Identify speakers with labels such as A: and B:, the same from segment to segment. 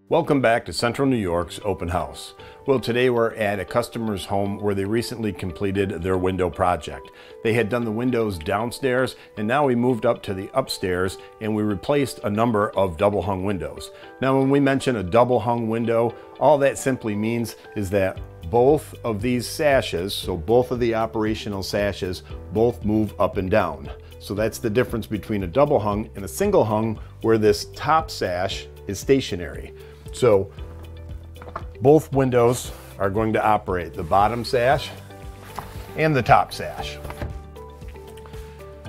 A: Welcome back to Central New York's Open House. Well, today we're at a customer's home where they recently completed their window project. They had done the windows downstairs, and now we moved up to the upstairs and we replaced a number of double hung windows. Now, when we mention a double hung window, all that simply means is that both of these sashes, so both of the operational sashes, both move up and down. So that's the difference between a double hung and a single hung, where this top sash is stationary. So both windows are going to operate, the bottom sash and the top sash.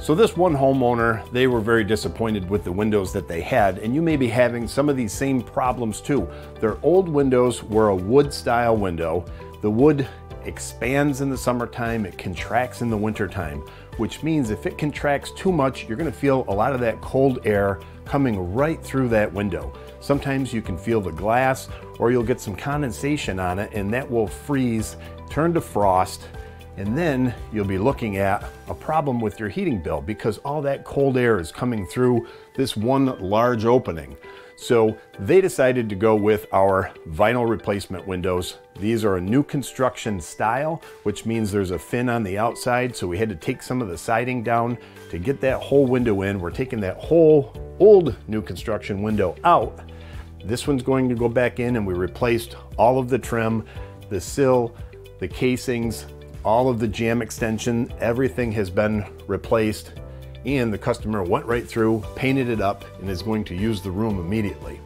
A: So this one homeowner, they were very disappointed with the windows that they had, and you may be having some of these same problems too. Their old windows were a wood style window. The wood expands in the summertime, it contracts in the wintertime, which means if it contracts too much, you're going to feel a lot of that cold air coming right through that window. Sometimes you can feel the glass, or you'll get some condensation on it, and that will freeze, turn to frost, and then you'll be looking at a problem with your heating bill because all that cold air is coming through this one large opening. So they decided to go with our vinyl replacement windows. These are a new construction style, which means there's a fin on the outside, so we had to take some of the siding down to get that whole window in. We're taking that whole old new construction window out. This one's going to go back in, and we replaced all of the trim, the sill, the casings, all of the jamb extension, everything has been replaced, and the customer went right through, painted it up, and is going to use the room immediately.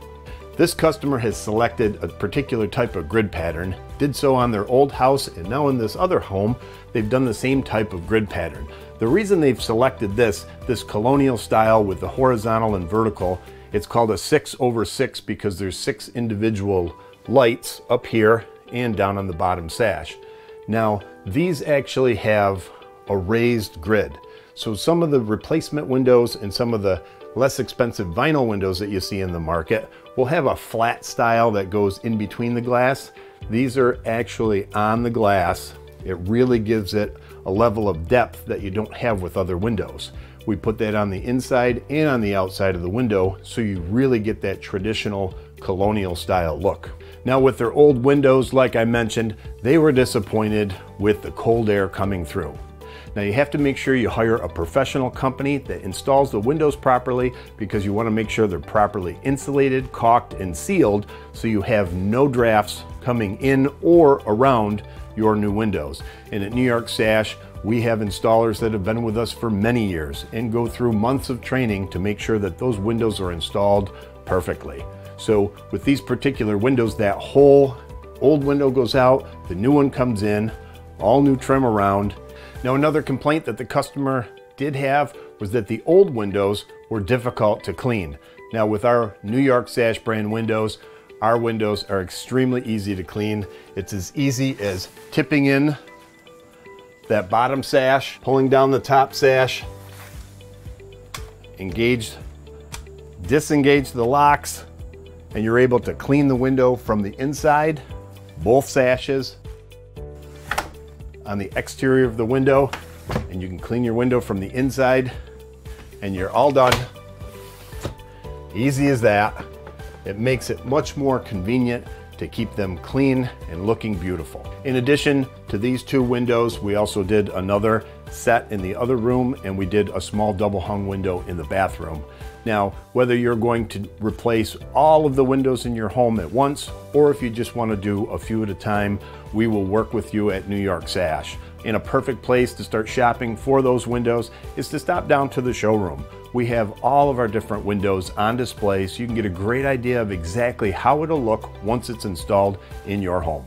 A: This customer has selected a particular type of grid pattern, did so on their old house, and now in this other home, they've done the same type of grid pattern. The reason they've selected this Colonial style with the horizontal and vertical, it's called a 6/6 because there's 6 individual lights up here and down on the bottom sash. Now, these actually have a raised grid. So some of the replacement windows and some of the less expensive vinyl windows that you see in the market will have a flat style that goes in between the glass. These are actually on the glass. It really gives it a level of depth that you don't have with other windows. We put that on the inside and on the outside of the window, so you really get that traditional Colonial style look. Now, with their old windows, like I mentioned, they were disappointed with the cold air coming through. Now, you have to make sure you hire a professional company that installs the windows properly, because you want to make sure they're properly insulated, caulked, and sealed so you have no drafts coming in or around your new windows. And at New York Sash, we have installers that have been with us for many years and go through months of training to make sure that those windows are installed perfectly. So with these particular windows, that whole old window goes out, the new one comes in, all new trim around. Now, another complaint that the customer did have was that the old windows were difficult to clean. Now, with our New York Sash brand windows, our windows are extremely easy to clean. It's as easy as tipping in that bottom sash, pulling down the top sash, disengage the locks, and you're able to clean the window from the inside, both sashes, on the exterior of the window, and you can clean your window from the inside, and you're all done. Easy as that. It makes it much more convenient to keep them clean and looking beautiful. In addition to these two windows, we also did another set in the other room, and we did a small double hung window in the bathroom. Now, whether you're going to replace all of the windows in your home at once, or if you just want to do a few at a time, we will work with you at New York Sash. And a perfect place to start shopping for those windows is to stop down to the showroom. We have all of our different windows on display, so you can get a great idea of exactly how it'll look once it's installed in your home.